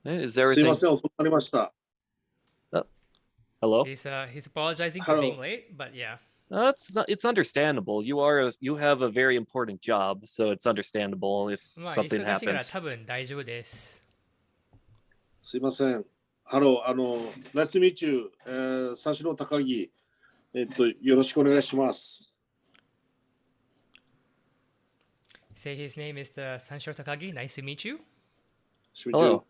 Is すいま everything? せん、遅くなりました。Uh, hello? He's apologizing for ハロ being ー。late, but yeah. It's not, it's understandable. You have a very important job, so it's understandable if まあ、something 忙しいから happens. 多分大丈夫です。すいません。ハロー、ナイスとミーチュー、三四郎高木、よろしくお願いします。Say his name is Sanshiro Takagi. Nice to meet you. しみちゅう。Hello.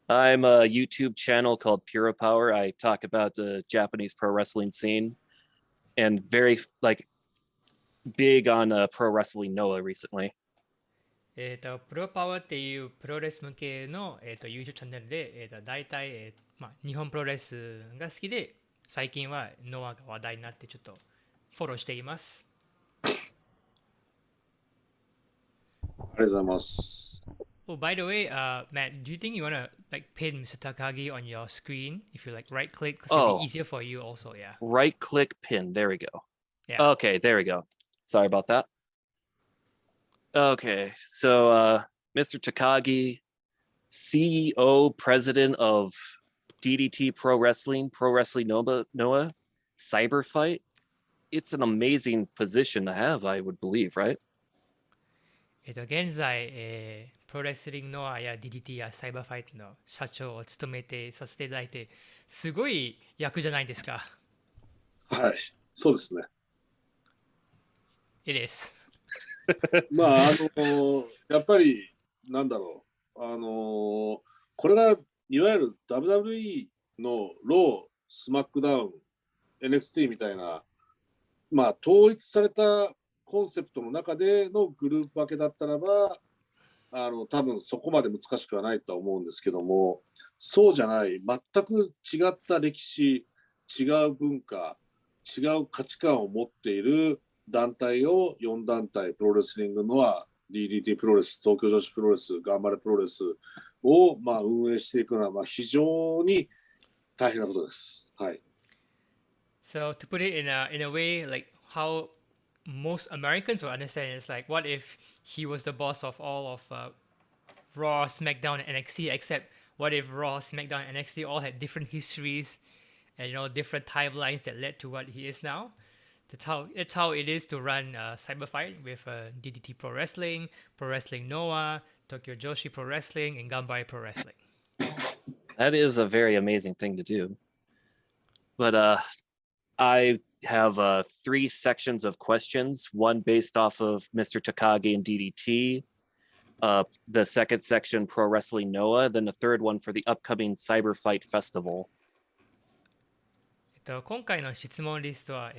I'm a YouTube channel called Puro Power. I talk about the Japanese pro wrestling scene and very like big on pro wrestling Noah recently. プロパワーっていうプロレス向けの、YouTube チャンネルで、大体、まあ、日本プロレスが好きで、最近はノアが話題になってちょっとフォローしています。ありがとうございます。Oh, by the way, Matt, do you think you want to like pin Mr. Takagi on your screen if you like right click because it'd be Oh, easier for you also, yeah. right click pin. There we go. Yeah. Okay, there we go. Sorry about that. Okay, so Mr. Takagi, CEO, president of DDT Pro Wrestling, Pro Wrestling Noah, CyberFight. It's an amazing position to have, I would believe, right? 現在、プロレスリングノアや DDT やサイバーファイトの社長を務めてさせていただいて、すごい役じゃないですか。はい、そうですね。It is. まあ、やっぱり、なんだろう。これが、いわゆる WWE のロー、スマックダウン、NXT みたいな、まあ、統一されたコンセプトの中でのグループ分けだったらば、多分そこまで難しくはないとは思うんですけども、そうじゃない、全く違った歴史、違う文化、違う価値観を持っている団体を4団体、プロレスリングのは DDT プロレス、東京女子プロレス、頑張れプロレスを、まあ、運営していくのは、まあ、非常に大変なことです。はい。So to put it in a way like how most Americans will understand is like what if he was the boss of all of Raw, SmackDown, and NXT, except what if Raw, SmackDown, and NXT all had different histories and different timelines that led to what he is now. That's how it is to run CyberFight with DDT Pro Wrestling Noah, Tokyo Joshi Pro Wrestling, and Ganbare Pro Wrestling. That is a very amazing thing to do. But I have 3 sections of questions, one based off of Mr. Takagi and DDT, the second section Pro Wrestling Noah, then the third one for the upcoming CyberFight Festival. 今回の質問リストは、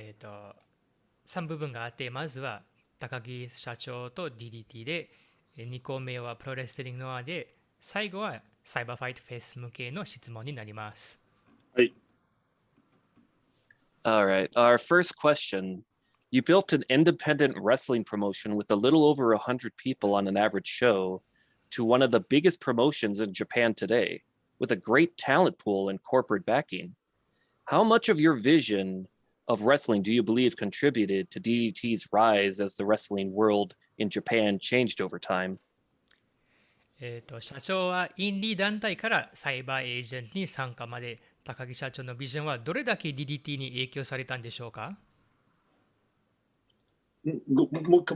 3部分があって、まずは高木社長と DDT で、2個目はプロレスリングノアで、最後はサイバーファイトフェス向けの質問になります。はい。All right. Our first question. You built an independent wrestling promotion with a little over 100 people on an average show to one of the biggest promotions in Japan today, with a great talent pool and corporate backing. How much of your vision of wrestling do you believe contributed to DDT's rise as the wrestling world in Japan changed over time? 社長はインディー団体からサイバーエージェントに参加まで、高木社長のビジョンはどれだけ DDT に影響されたんでしょうか？もう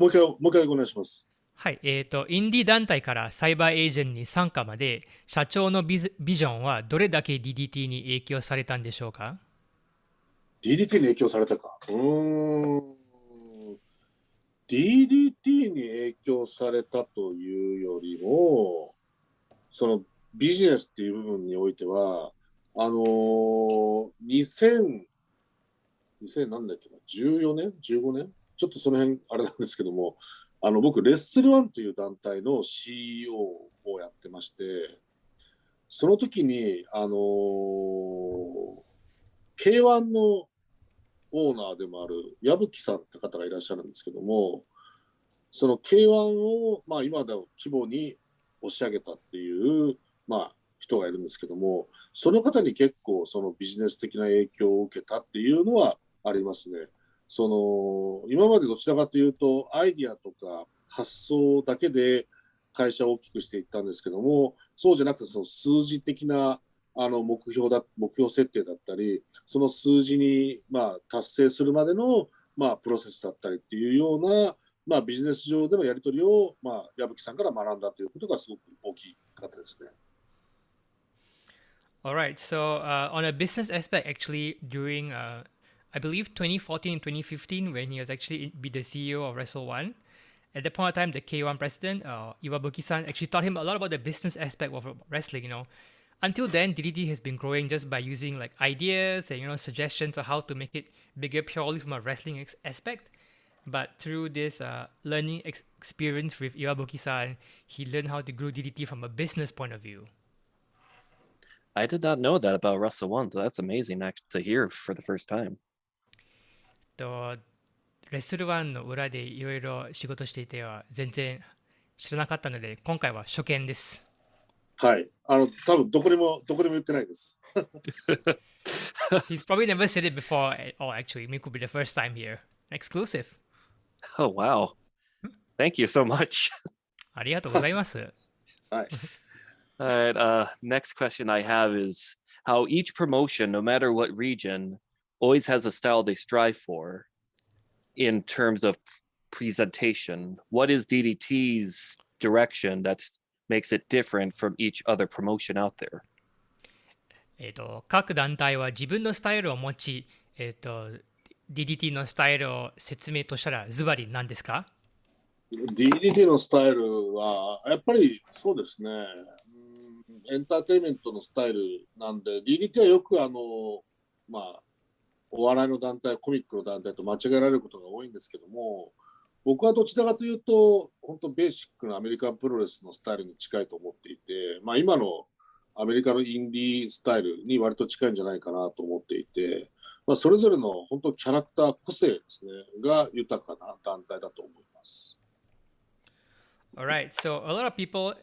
一回お願いします。はい、インディー団体からサイバーエージェントに参加まで、社長のビジョンはどれだけ DDT に影響されたんでしょうか？ DDT に影響されたか。DDT に影響されたというよりも、そのビジネスっていう部分においては、2000何だっけな、14年 ?15 年ちょっとその辺あれなんですけども、僕、レッスルワンという団体の CEO をやってまして、その時に、K1 のオーナーでもある矢吹さんって方がいらっしゃるんですけども、その K1 を、まあ、今では規模に押し上げたっていう、まあ、人がいるんですけども、その方に結構そのビジネス的な影響を受けたっていうのはありますね。今までどちらかというとアイディアとか発想だけで会社を大きくしていったんですけども、そうじゃなくてその数字的な目標設定だったり、その数字に、達成するまでの、プロセスだったりっていうような、ビジネス上でのやり取りを、矢吹さんから学んだということがすごく大きかったですね。All right. So on a business aspect, actually, during I believe 2014 and 2015, when he was actually be the CEO of Wrestle One, at that point of time, the K1 president, Iwabuki-san, actually taught him a lot about the business aspect of wrestling. Until then, DDT has been growing just by using like ideas and suggestions on how to make it bigger purely from a wrestling aspect. But through this learning experience with Iwabuki-san, he learned how to grow DDT from a business point of view. I did not know that about Russell One. That's amazing to hear for the first time. とレッスル1の裏でいろいろ仕事していては全然知らなかったので、今回は初見です。はい。多分どこにも言ってないです。He's probably never said it before at all, actually. It could be the first time here. Exclusive. Oh, wow. Thank you so much. ありがとうございます。はい。All right. Next question I have is how each promotion, no matter what region, always has a style they strive for in terms of presentation. What is DDT's direction that makes it different from each other promotion out there? 各団体は自分のスタイルを持ち、DDT のスタイルを説明としたらズバリ何ですか？ DDT のスタイルはやっぱりそうですね。エンターテインメントのスタイルなんで、DDT はよくお笑いの団体、コミックの団体と間違えられることが多いんですけども、僕はどちらかというと、本当ベーシックなアメリカンプロレスのスタイルに近いと思っていて、今のアメリカのインディースタイルに割と近いんじゃないかなと思っていて、それぞれの本当キャラクター、個性ですね、が豊かな団体だと思います。All right. So a lot of people,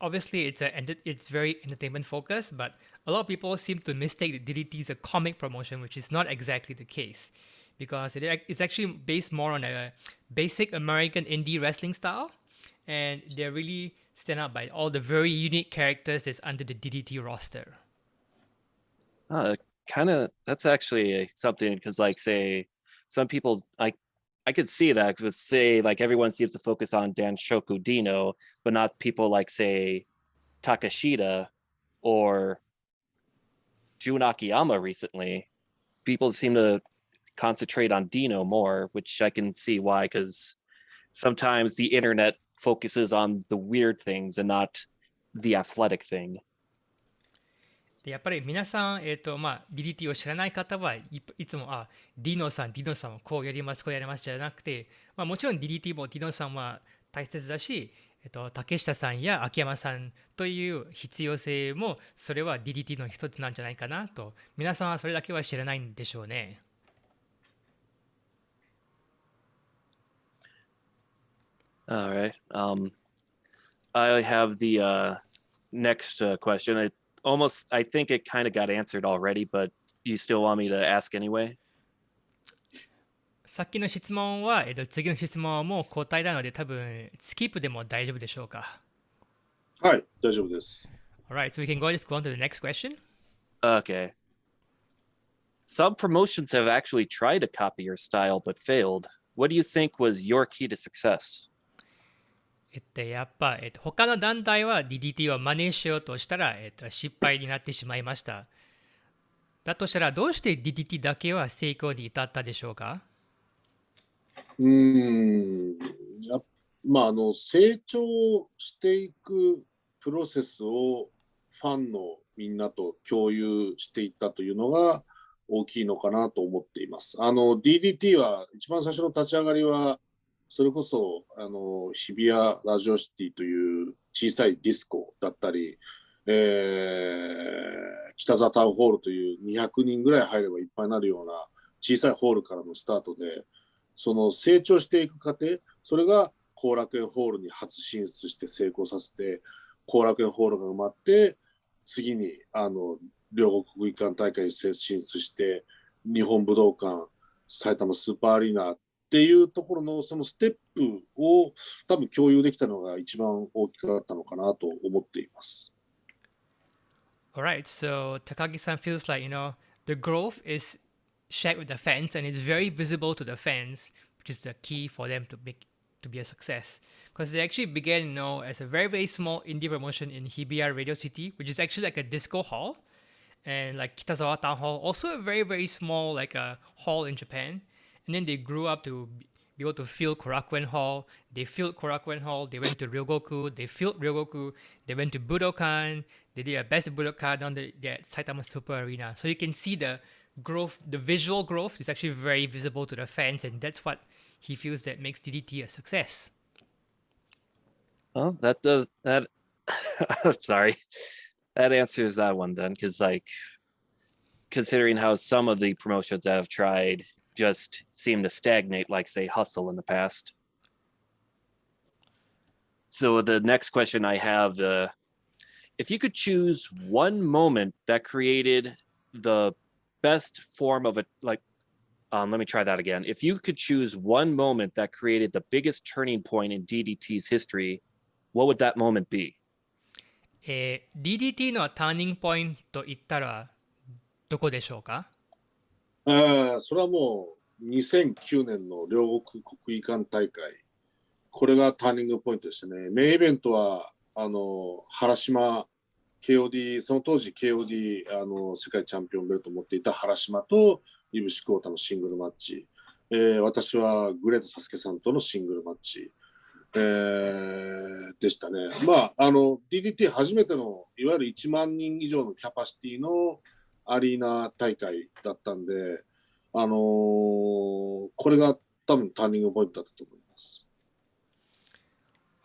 obviously, it's very entertainment focused, but a lot of people seem to mistake that DDT is a comic promotion, which is not exactly the case, because it's actually based more on a basic American indie wrestling style, and they really stand out by all the very unique characters that's under the DDT roster. That's actually something because, like, say, some people I could see that because say like everyone seems to focus on Danshoku Dino, but not people like say Takashita or Jun Akiyama recently. People seem to concentrate on Dino more, which I can see why, because sometimes the internet focuses on the weird things and not the athletic thing. でやっぱり皆さん、DDT を知らない方はいつも、ディノさんはこうやります、こうやりますじゃなくて、もちろん DDT もディノさんは大切だし、竹下さんや秋山さんという必要性も、それは DDT の一つなんじゃないかなと、皆さんはそれだけは知らないんでしょうね。All right. I have the next question. I think it kind of got answered already, but you still want me to ask anyway? さっきの質問は、次の質問はもう答えなので、多分スキップでも大丈夫でしょうか？はい、大丈夫です。Alright, so we can just go on to the next question. Okay. Some promotions have actually tried to copy your style but failed. What do you think was your key to success? やっぱ、他の団体は DDT を真似しようとしたら、失敗になってしまいました。だとしたら、どうして DDT だけは成功に至ったでしょうか？や成長していくプロセスをファンのみんなと共有していったというのが大きいのかなと思っています。DDT は一番最初の立ち上がりはそれこそ日比谷ラジオシティという小さいディスコだったり、北沢タウンホールという200人ぐらい入ればいっぱいになるような小さいホールからのスタートで、その成長していく過程、それが後楽園ホールに初進出して成功させて、後楽園ホールが埋まって、次に両国国技館大会に進出して、日本武道館、埼玉スーパーアリーナっていうところのそのステップを多分共有できたのが一番大きかったのかなと思っています。All right, so Takagi-san feels like, the growth is shared with the fans and it's very visible to the fans, which is the key for them to be a success. Because they actually began, as a very, very small indie promotion in Hibiya Radio City, which is actually like a disco hall, and like Kitazawa Town Hall, also a very, very small like a hall in Japan. And then they grew up to be able to fill Korakuen Hall. They filled Korakuen Hall. They went to Ryogoku. They filled Ryogoku. They went to Budokan. They did a best Budokan on the Saitama Super Arena. So you can see the growth, the visual growth is actually very visible to the fans, and that's what he feels that makes DDT a success. Well, that does that. Sorry, that answers that one then, because like considering how some of the promotions that have tried just seem to stagnate, like say Hustle in the past. So the next question I have, if you could choose one moment that created the best form of it, like, let me try that again. If you could choose one moment that created the biggest turning point in DDT's history, what would that moment be? DDT のターニングポイントと言ったらどこでしょうか？それはもう2009年の両国国技館大会。これがターニングポイントですね。メインイベントは、原島、KOD、その当時 KOD、世界チャンピオンベルトを持っていた原島と、井伏浩太のシングルマッチ。私はグレートサスケさんとのシングルマッチ。でしたね。まあ、DDT 初めての、いわゆる1万人以上のキャパシティのアリーナ大会だったんで、これが多分ターニングポイントだったと思います。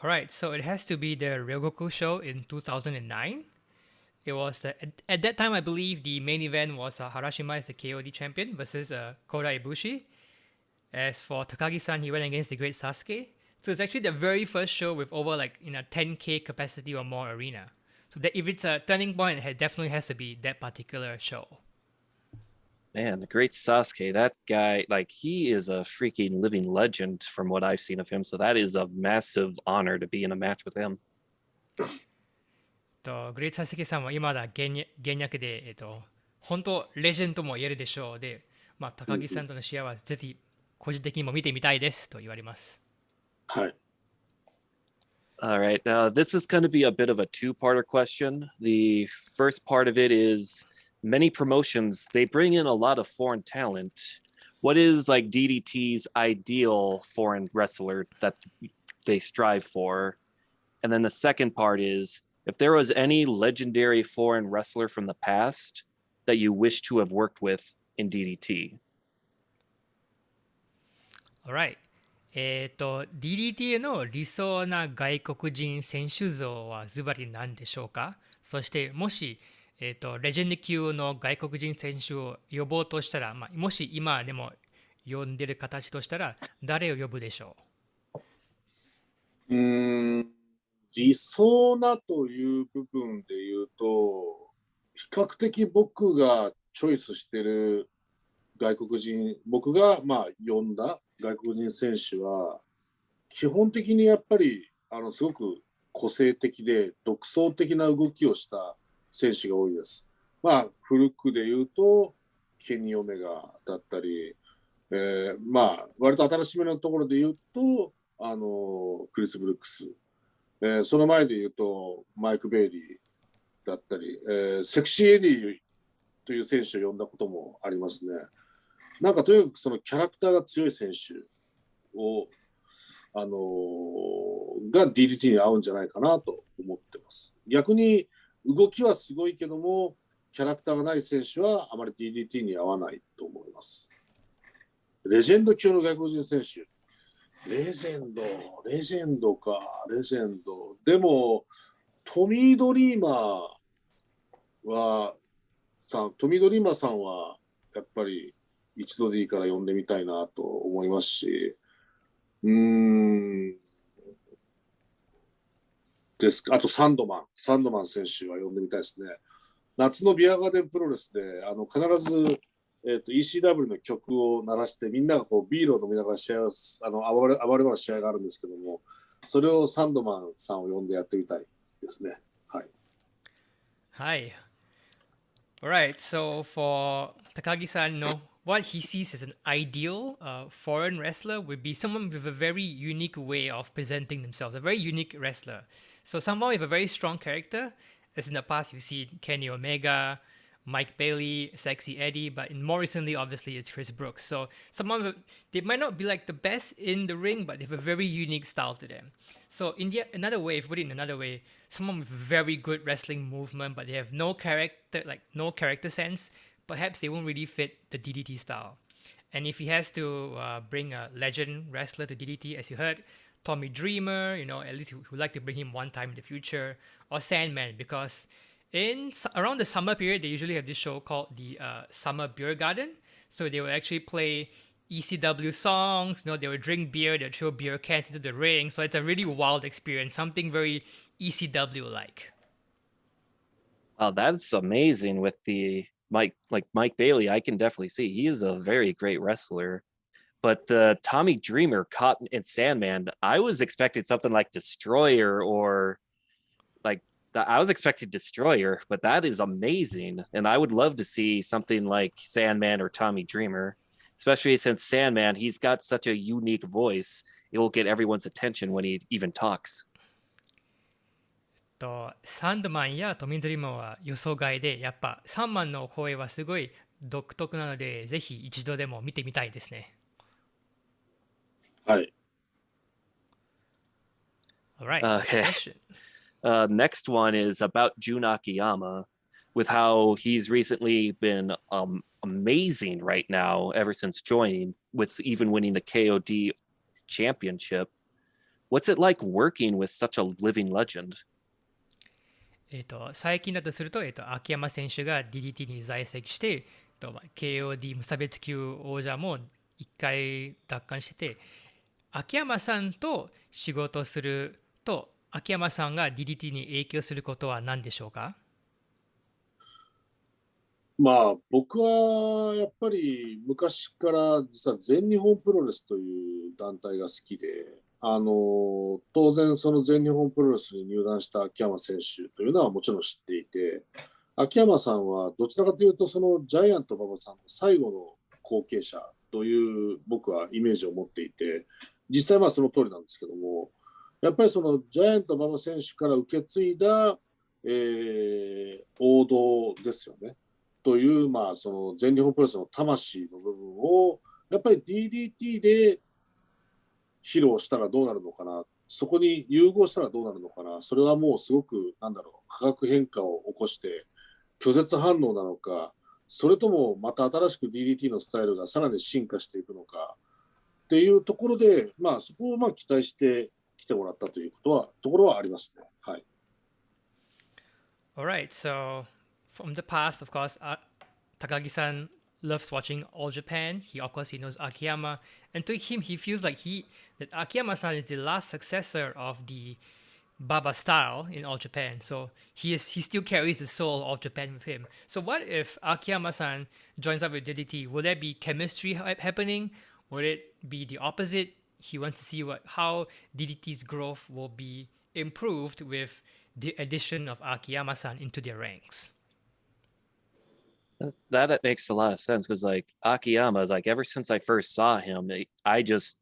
Alright, so it has to be the Ryogoku show in 2009. It was at that time, I believe the main event was Harashima as the KOD champion versus Kota Ibushi. As for Takagi-san, he went against the great Sasuke. So it's actually the very first show with over like in a 10k capacity or more arena. So that if it's a turning point, it definitely has to be that particular show. Man, the great Sasuke, that guy, like he is a freaking living legend from what I've seen of him. So that is a massive honor to be in a match with him. グレートサスケさんは今だ現役で、本当レジェンドも言えるでしょうで、高木さんとの試合はぜひ個人的にも見てみたいですと言われます。はい。All right. Now, this is going to be a bit of a two-parter question. The first part of it is many promotions, they bring in a lot of foreign talent. What is like DDT's ideal foreign wrestler that they strive for? And then the second part is, if there was any legendary foreign wrestler from the past that you wish to have worked with in DDT. Alright. DDT の理想な外国人選手像はズバリ何でしょうか？そしてもし、レジェンド級の外国人選手を呼ぼうとしたら、もし今でも呼んでる形としたら誰を呼ぶでしょう？理想なという部分で言うと、比較的僕がチョイスしてる外国人、僕が呼んだ外国人選手は、基本的にやっぱりすごく個性的で独創的な動きをした選手が多いです。古くで言うと、ケニー・オメガだったり、割と新しめのところで言うと、クリス・ブルックス。その前で言うとマイク・ベイリーだったり、セクシー・エディという選手を呼んだこともありますね。なんかとにかくそのキャラクターが強い選手を、が DDT に合うんじゃないかなと思ってます。逆に動きはすごいけどもキャラクターがない選手はあまり DDT に合わないと思います。レジェンド級の外国人選手、レジェンドか、レジェンド。でも、トミー・ドリーマーさんは、やっぱり一度でいいから呼んでみたいなと思いますし、あとサンドマン選手は呼んでみたいですね。夏のビアガーデンプロレスで、必ず、ECW の曲を鳴らしてみんながこうビールを飲みながら試合を暴れ場の試合があるんですけども、それをサンドマンさんを呼んでやってみたいですね。はい。はい。All right, so for Takagi-san, what he sees as an ideal foreign wrestler would be someone with a very unique way of presenting themselves, a very unique wrestler. So someone with a very strong character, as in the past you see Kenny Omega, Mike Bailey, Sexy Eddie, but more recently, obviously, it's Chris Brooks. So they might not be like the best in the ring, but they have a very unique style to them. So another way, if you put it in another way, someone with very good wrestling movement, but they have no character sense, perhaps they won't really fit the DDT style. And if he has to bring a legend wrestler to DDT, as you heard, Tommy Dreamer, at least he would like to bring him one time in the future, or Sandman, because around the summer period, they usually have this show called the Summer Beer Garden. So they will actually play ECW songs. They will drink beer. They'll throw beer cans into the ring. So it's a really wild experience, something very ECW like. Wow, that's amazing with the Mike Bailey. I can definitely see he is a very great wrestler. But the Tommy Dreamer caught in Sandman, I was expecting something like Destroyer or like I was expecting Destroyer, but that is amazing. And I would love to see something like Sandman or Tommy Dreamer, especially since Sandman, he's got such a unique voice. It will get everyone's attention when he even talks. サンドマンやトミー・ドリーマーは予想外で、やっぱサンマンの声はすごい独特なので、ぜひ一度でも見てみたいですね。はい。Alright, Okay. next question. Next one is about Jun Akiyama, with how he's recently been amazing right now ever since joining, with even winning the KOD championship. What's it like working with such a living legend? 最近だとすると、秋山選手が DDT に在籍して、KOD 無差別級王者も1回奪還してて、秋山さんと仕事すると、秋山さんが DDT に影響することは何でしょうか？まあ、僕はやっぱり昔から実は全日本プロレスという団体が好きで、当然その全日本プロレスに入団した秋山選手というのはもちろん知っていて、秋山さんはどちらかというとそのジャイアント馬場さんの最後の後継者という僕はイメージを持っていて、実際まあその通りなんですけども、やっぱりそのジャイアント馬場選手から受け継いだ、王道ですよね。という、まあ、その全日本プロレスの魂の部分をやっぱり DDT で披露したらどうなるのかな、そこに融合したらどうなるのかな、それはもうすごく化学変化を起こして拒絶反応なのか、それともまた新しく DDT のスタイルがさらに進化していくのかっていうところで、まあ、そこをまあ期待して来てもらったというところはありますね。はい。Alright, so from the past, of course, Takagi-san loves watching All Japan. Of course, he knows Akiyama, and to him, he feels like that Akiyama-san is the last successor of the Baba style in All Japan. So he still carries the soul of Japan with him. So what if Akiyama-san joins up with DDT? Will there be chemistry happening? Would it be the opposite? He wants to see how DDT's growth will be improved with the addition of Akiyama-san into their ranks. That makes a lot of sense because like Akiyama is like ever since I first saw him, I just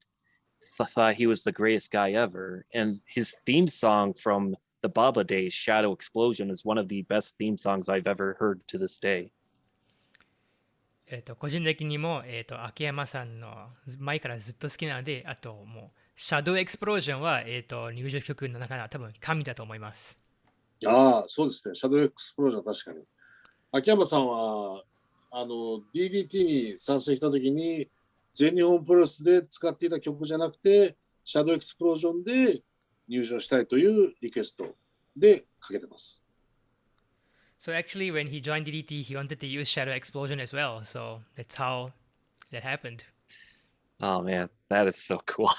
thought he was the greatest guy ever. And his theme song from the Baba days, Shadow Explosion, is one of the best theme songs I've ever heard to this day. 個人的にも、秋山さんの前からずっと好きなので、あともう、シャドウエクスプロージョンは、入場曲の中では多分神だと思います。ああ、そうですね。シャドウエクスプロージョン確かに。秋山さんはDDT に参戦したときに全日本プロレスで使っていた曲じゃなくてシャドウエクスプロージョンで入場したいというリクエストでかけてます。So actually, when he joined DDT, he wanted to use Shadow Explosion as well. So that's how that happened. Oh man, that is so cool.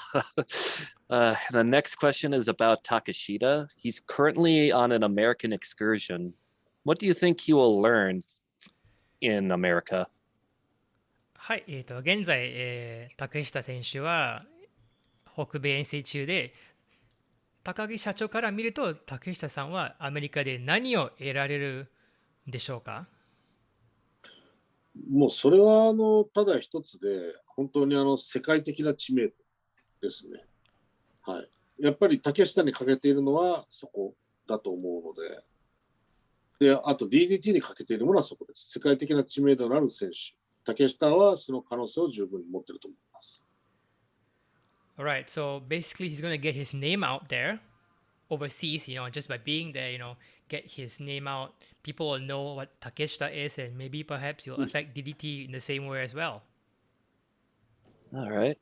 The next question is about Takeshita. He's currently on an American excursion. What do you think he will learn in America? はい、現在、竹下選手は北米遠征中で、高木社長から見ると、竹下さんはアメリカで何を得られるでしょうか？もうそれはただ一つで、本当に世界的な知名度ですね。はい。やっぱり竹下にかけているのはそこだと思うので、で、あと DDT にかけているものはそこです。世界的な知名度のある選手。竹下はその可能性を十分に持っていると思います。Alright, so basically he's gonna get his name out there overseas, just by being there, get his name out. People will know what Takeshita is, and maybe perhaps he'll affect DDT in the same way as well. All right.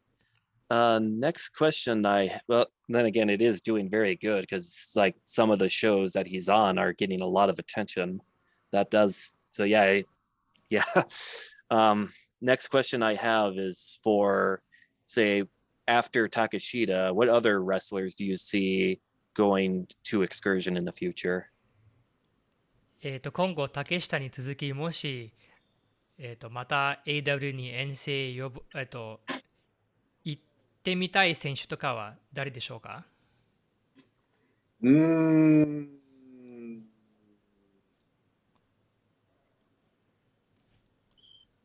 Next question. Well, then again, it is doing very good because like some of the shows that he's on are getting a lot of attention. That does so. Yeah, yeah. Next question I have is for, say, after Takeshita, what other wrestlers do you see going to Excursion in the future? 今後、竹下に続き、もし、また AW に遠征行ってみたい選手とかは誰でしょうか？うーん。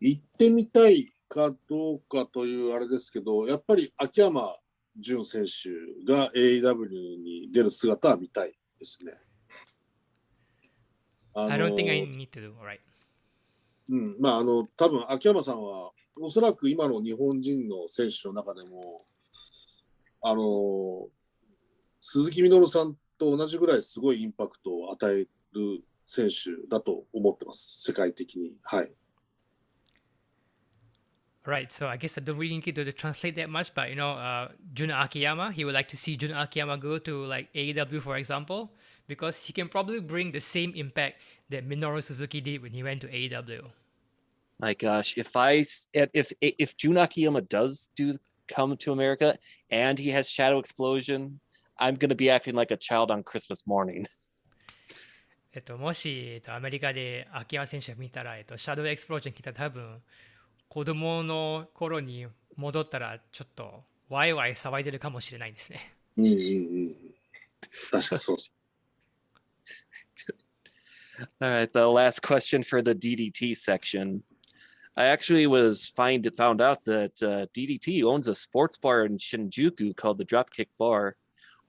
行ってみたいかどうかというあれですけど、やっぱり秋山純選手が AEW に出る姿は見たいですね。I don't think I need to do, alright. まあ多分秋山さんはおそらく今の日本人の選手の中でも鈴木みのるさんと同じぐらいすごいインパクトを与える選手だと思ってます。世界的に。はい。Right, so I guess I don't really need to translate that much, but Jun Akiyama, he would like to see Jun Akiyama go to like AEW, for example, because he can probably bring the same impact that Minoru Suzuki did when he went to AEW. My gosh, if Jun Akiyama does come to America and he has Shadow Explosion, I'm gonna be acting like a child on Christmas morning. もし、アメリカで秋山選手が見たら、シャドウエクスプロージョン来たら多分、子供の頃に戻ったら、ちょっとワイワイ騒いでるかもしれないですね。確かそうです。All right, the last question for the DDT section. I actually found out that DDT owns a sports bar in Shinjuku called the Dropkick Bar.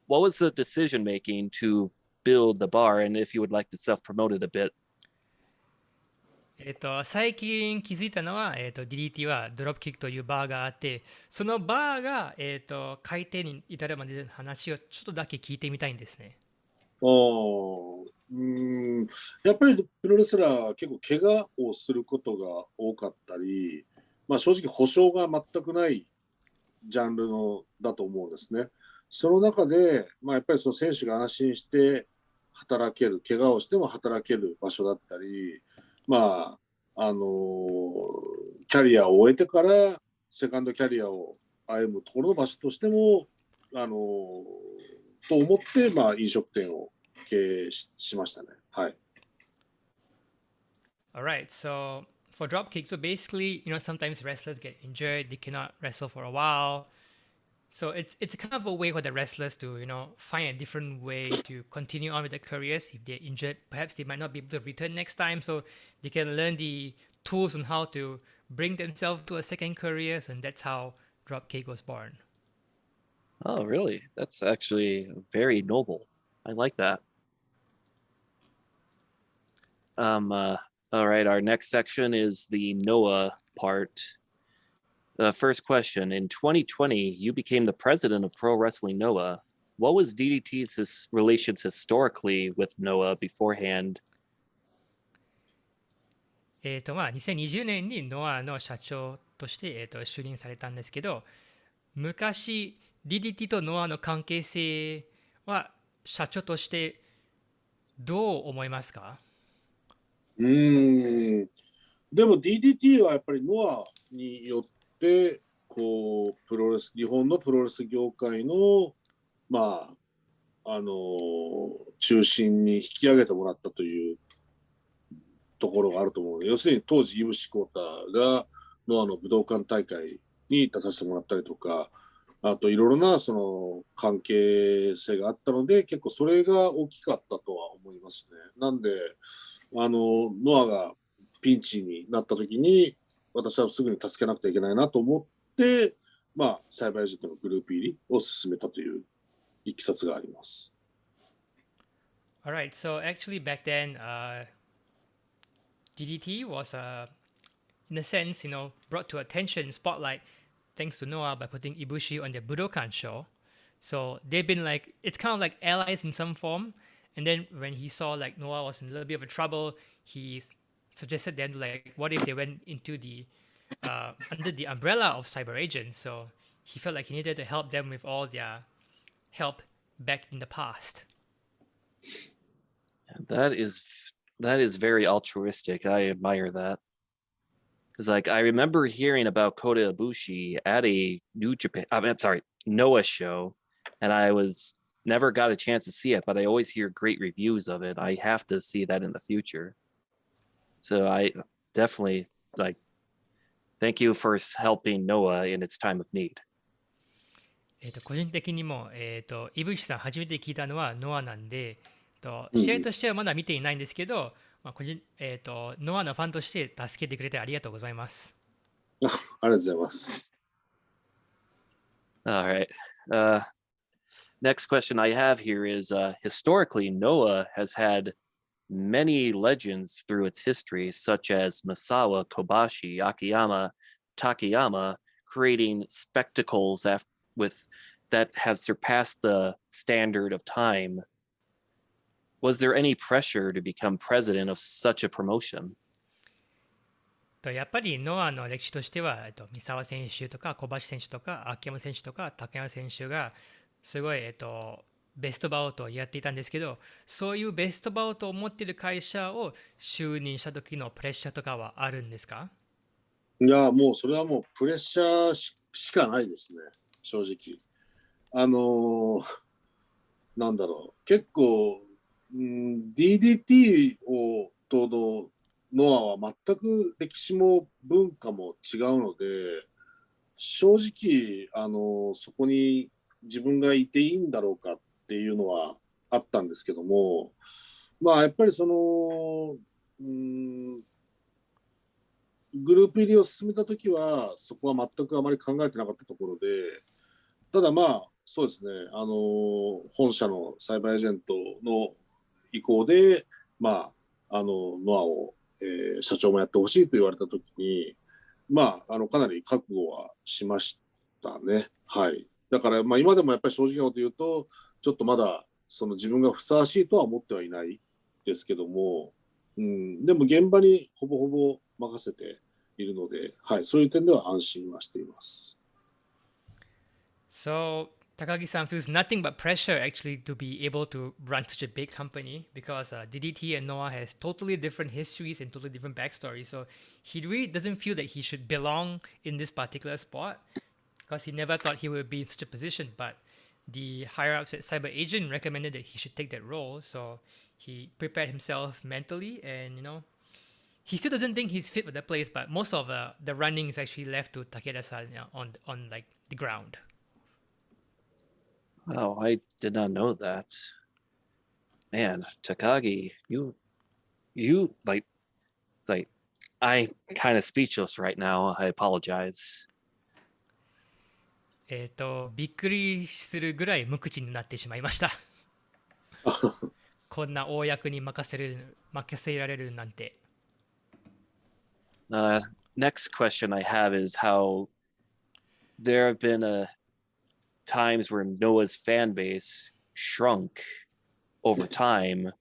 What was the decision making to build the bar, and if you would like to self-promote it a bit? 最近気づいたのは、DDT はドロップキックというバーがあって、そのバーが、開店に至るまでの話をちょっとだけ聞いてみたいんですね。やっぱりプロレスラーは結構怪我をすることが多かったり、正直保証が全くないジャンルだと思うんですね。その中で、やっぱりその選手が安心して働ける、怪我をしても働ける場所だったり、キャリアを終えてからセカンドキャリアを歩むところの場所としても、と思って、飲食店を経営しましたね。はい。Alright, so for dropkick, so basically, sometimes wrestlers get injured, they cannot wrestle for a while. So it's kind of a way for the wrestlers to, find a different way to continue on with their careers. If they're injured, perhaps they might not be able to return next time. So they can learn the tools on how to bring themselves to a second career, and that's how Dropkick was born. Oh, really? That's actually very noble. I like that. All right, our next section is the Noah part. The first question, in 2020, you became the president of Pro Wrestling Noah. What was DDT's relations historically with Noah beforehand? 2020年にノアの社長として、就任されたんですけど、昔 DDT とノアの関係性は社長としてどう思いますか？でも DDT はやっぱりノアによってこう日本のプロレス業界の中心に引き上げてもらったというところがあると思うので、要するに当時イブシコータがノアの武道館大会に出させてもらったりとか、あといろいろなその関係性があったので、結構それが大きかったとは思いますね。なんでノアがピンチになった時に、私はすぐに助けなくてはいけないなと思って、まあ、サイバーエージェントのグループ入りを進めたといういきさつがあります。Alright, so actually back then, DDT was, in a sense, brought to attention, spotlight, thanks to Noah by putting Ibushi on the Budokan show. So they've been like, it's kind of like allies in some form. And then when he saw like Noah was in a little bit of a trouble, he suggested them like, what if they went into the under the umbrella of cyber agents? So he felt like he needed to help them with all their help back in the past. That is very altruistic. I admire that. Because like I remember hearing about Kota Ibushi at a Noah show, and I was never got a chance to see it, but I always hear great reviews of it. I have to see that in the future. So I definitely like thank you for helping Noah in its time of need. 個人的にも、イブシさん初めて聞いたのはノアなんで、うん試合としてはまだ見ていないんですけど、ノアのファンとして助けてくれてありがとうございます。ありがとうございます。All right. Next question I have here is historically, Noah has had many legends through its history, such as Masawa, Kobashi, Akiyama, Takayama, creating spectacles with that have surpassed the standard of time. Was there any pressure to become president of such a promotion? やっぱりノアの歴史としては、三沢選手とか小橋選手とか秋山選手とか竹山選手がすごい、ベストバウトをやっていたんですけど、そういうベストバウトを持っている会社を就任した時のプレッシャーとかはあるんですか？いや、もうそれはもうプレッシャーしかないですね、正直。なんだろう、結構、DDT とのノアは全く歴史も文化も違うので、正直、そこに自分がいていいんだろうかっていうのはあったんですけども、まあやっぱりグループ入りを進めたときは、そこは全くあまり考えてなかったところで、ただまあ、そうですね、本社のサイバーエージェントの意向で、まあ、ノアを、社長もやってほしいと言われたときに、まあ、かなり覚悟はしましたね。はい。だから、まあ、今でもやっぱり正直なこと言うと、ちょっとまだ、自分がふさわしいとは思ってはいないですけども、でも現場にほぼほぼ任せているので、はい、そういう点では安心はしています。So Takagi-san feels nothing but pressure actually to be able to run such a big company because DDT and Noah has totally different histories and totally different backstories. So he really doesn't feel that he should belong in this particular spot because he never thought he would be in such a position. But the higher ups at Cyber Agent recommended that he should take that role. So he prepared himself mentally and, he still doesn't think he's fit for the place, but most of the running is actually left to Takeda-san, on like the ground. Oh, I did not know that. Man, Takagi, you like I'm kind of speechless right now. I apologize. びっくりするぐらい無口になってしまいました。こんな大役に任せられるなんて。Next question I have is how there have been times where Noah's fan base shrunk over time.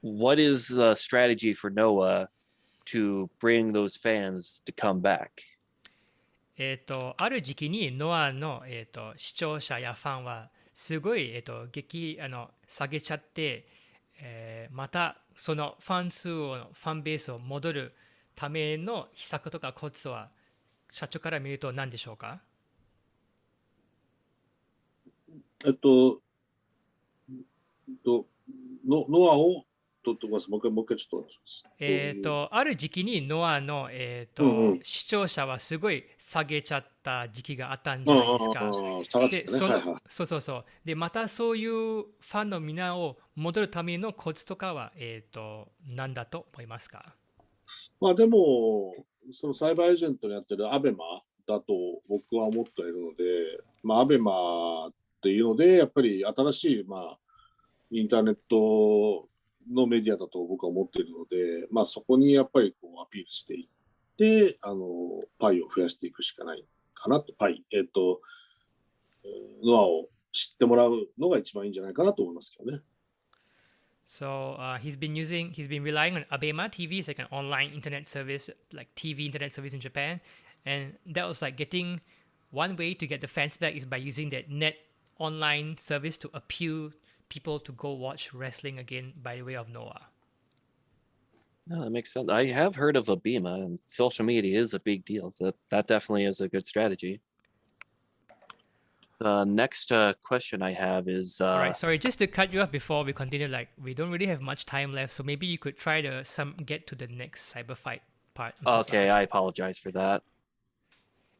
What is the strategy for Noah to bring those fans to come back? ある時期にノアの、視聴者やファンはすごい、下げちゃって、またそのファンベースを戻るための秘策とかコツは社長から見ると何でしょうか？ノアをもう一回ちょっとお願いします。ある時期にノアの、視聴者はすごい下げちゃった時期があったんじゃないですか。で、で、またそういうファンのみんなを戻るためのコツとかは、何だと思いますか？まあでも、そのサイバーエージェントにやってるアベマだと僕は思っているので、まあアベマっていうので、やっぱり新しい、まあ、インターネットのメディアだと僕は思っているので、まあそこにやっぱりこうアピールしていって、パイを増やしていくしかないかなと、パイ、ノアを知ってもらうのが一番いいんじゃないかなと思いますけどね。So he's been relying on Abema TV. It's like an online internet service, like TV internet service in Japan, and that was like getting one way to get the fans back is by using that net online service to appeal people to go watch wrestling again by way of Noah. No, that makes sense. I have heard of Abema, and social media is a big deal. So that definitely is a good strategy. The next question I have is All right, sorry, just to cut you off before we continue, like we don't really have much time left, so maybe you could try to get to the next CyberFight part. I'm so okay, sorry. I apologize for that.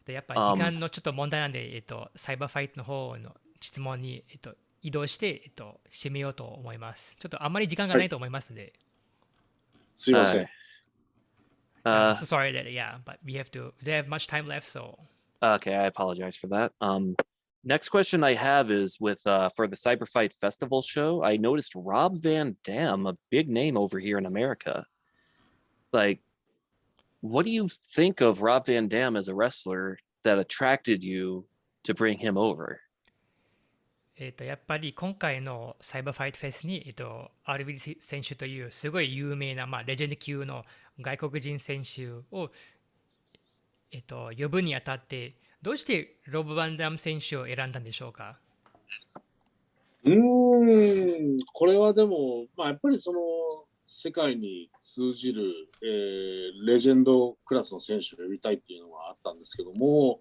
でやっぱ時間のちょっと問題なんで、サイバーファイトの方の質問に、移動して、締めようと思います。ちょっとあんまり時間がないと思いますので。すいません。I'm so sorry that, yeah, but we don't have much time left, so. Okay, I apologize for that. Next question I have is with for the CyberFight Festival show. I noticed Rob Van Dam, a big name over here in America. Like, what do you think of Rob Van Dam as a wrestler that attracted you to bring him over? やっぱり今回のサイバーファイトフェスに、RB 選手というすごい有名な、まあ、レジェンド級の外国人選手を、呼ぶにあたって、どうしてロブ・バンダム選手を選んだんでしょうか？これはでも、まあ、やっぱりその世界に通じる、レジェンドクラスの選手を呼びたいっていうのはあったんですけども、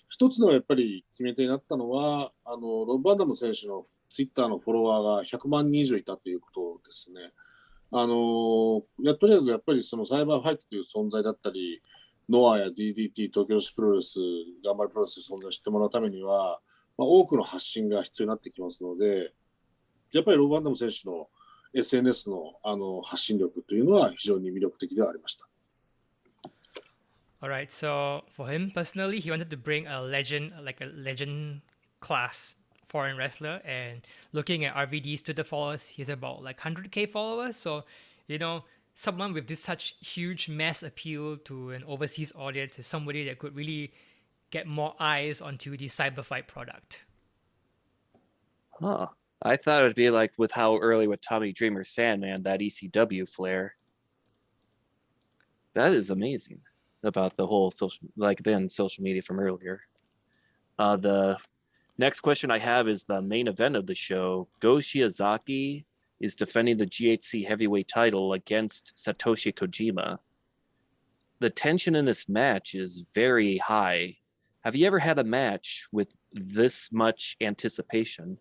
一つのやっぱり決め手になったのは、ロブ・バンダム選手のツイッターのフォロワーが100万人以上いたということですね。とにかくやっぱりそのサイバーファイトという存在だったり、ノアや DDT、東京市プロレス、頑張りプロレスという存在を知ってもらうためには、まあ、多くの発信が必要になってきますので、やっぱりロブ・バンダム選手の SNS の発信力というのは非常に魅力的ではありました。Alright, so for him personally, he wanted to bring a legend, like a legend class foreign wrestler. And looking at RVD's Twitter followers, he's about like 100K followers. So, someone with this such huge mass appeal to an overseas audience is somebody that could really get more eyes onto the CyberFight product. Huh. I thought it would be like with how early with Tommy Dreamer Sandman, that ECW flair. That is amazing about the whole social media from earlier. The next question I have is the main event of the show. Go Shiozaki is defending the GHC heavyweight title against Satoshi Kojima. The tension in this match is very high. Have you ever had a match with this much anticipation?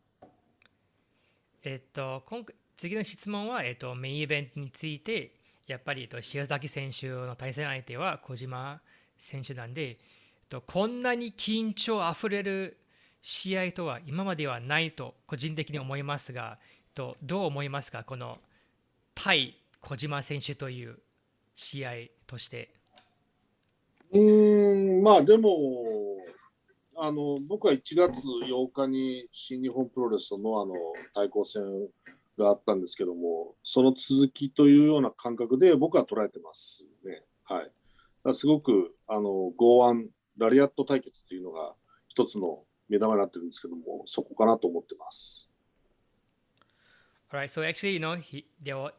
次の質問は、メインイベントについて、やっぱり、塩崎選手の対戦相手は小島選手なんで、こんなに緊張あふれる試合とは今まではないと個人的に思いますが、どう思いますか、この対小島選手という試合として。まあでも僕は1月8日に新日本プロレスとノアの対抗戦があったんですけども、その続きというような感覚で僕は捉えてますね。はい。だすごく剛腕ラリアット対決というのが一つの目玉になってるんですけども、そこかなと思ってます。Alright, so actually,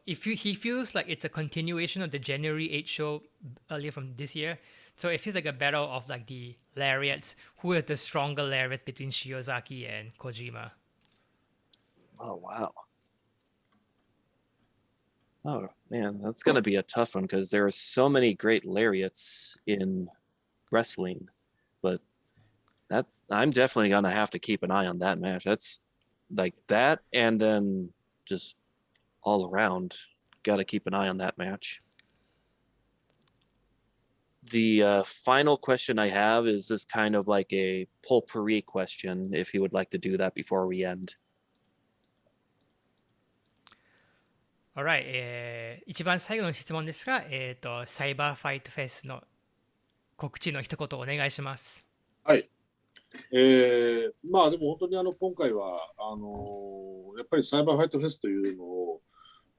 he feels like it's a continuation of the January 8th show earlier from this year. So it feels like a battle of like the lariats. Who has the stronger lariat between Shiozaki and Kojima? Oh, wow. Oh, man, that's going to be a tough one because there are so many great lariats in wrestling. But I'm definitely going to have to keep an eye on that match. That's like that, and then just all around, got to keep an eye on that match. The final question I have is this kind of like a potpourri question, if you would like to do that before we end. Alright、一番最後の質問ですが、サイバーファイトフェスの告知の一言お願いします。はい。まあでも本当に今回は、やっぱりサイバーファイトフェスというのを、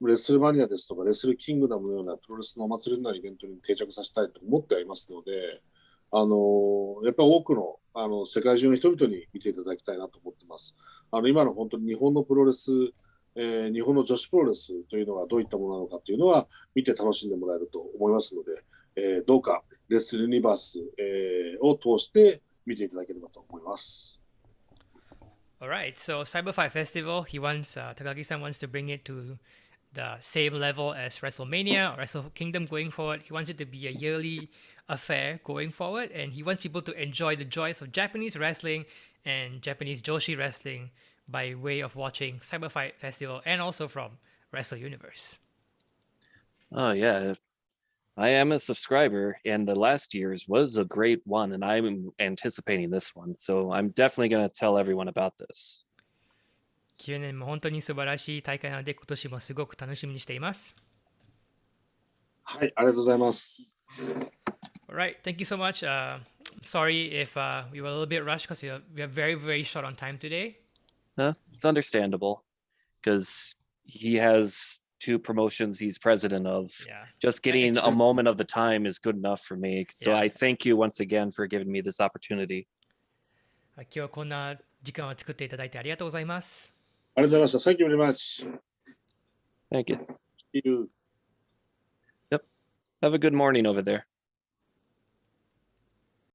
レッスルマニアですとか、レッスルキングダムのようなプロレスのお祭りのようなイベントに定着させたいと思ってはいますので、やっぱり多くの、世界中の人々に見ていただきたいなと思ってます。今の本当に日本のプロレス、日本の女子プロレスというのがどういったものなのかというのは見て楽しんでもらえると思いますので、どうかレッスルユニバース、を通して見ていただければと思います。Alright, so CyberFight Festival, Takagi-san wants to bring it to the same level as WrestleMania or Wrestle Kingdom going forward. He wants it to be a yearly affair going forward, and he wants people to enjoy the joys of Japanese wrestling and Japanese Joshi wrestling by way of watching CyberFight Festival and also from Wrestle Universe. Oh yeah, I am a subscriber, and the last year's was a great one, and I'm anticipating this one. So I'm definitely going to tell everyone about this. 9年も本当に素晴らしい大会なので、今年もすごく楽しみにしています。はい、ありがとうございます。Alright, thank you so much. Sorry if we were a little bit rushed because we are very, very short on time today. It's understandable because he has two promotions he's president of. Yeah. Just getting a moment of the time is good enough for me. So Yeah. I thank you once again for giving me this opportunity. 今日はこんな時間を作っていただいてありがとうございます。ありがとうございました。Thank you very much. Thank you. See you. Yep. Have a good morning over there.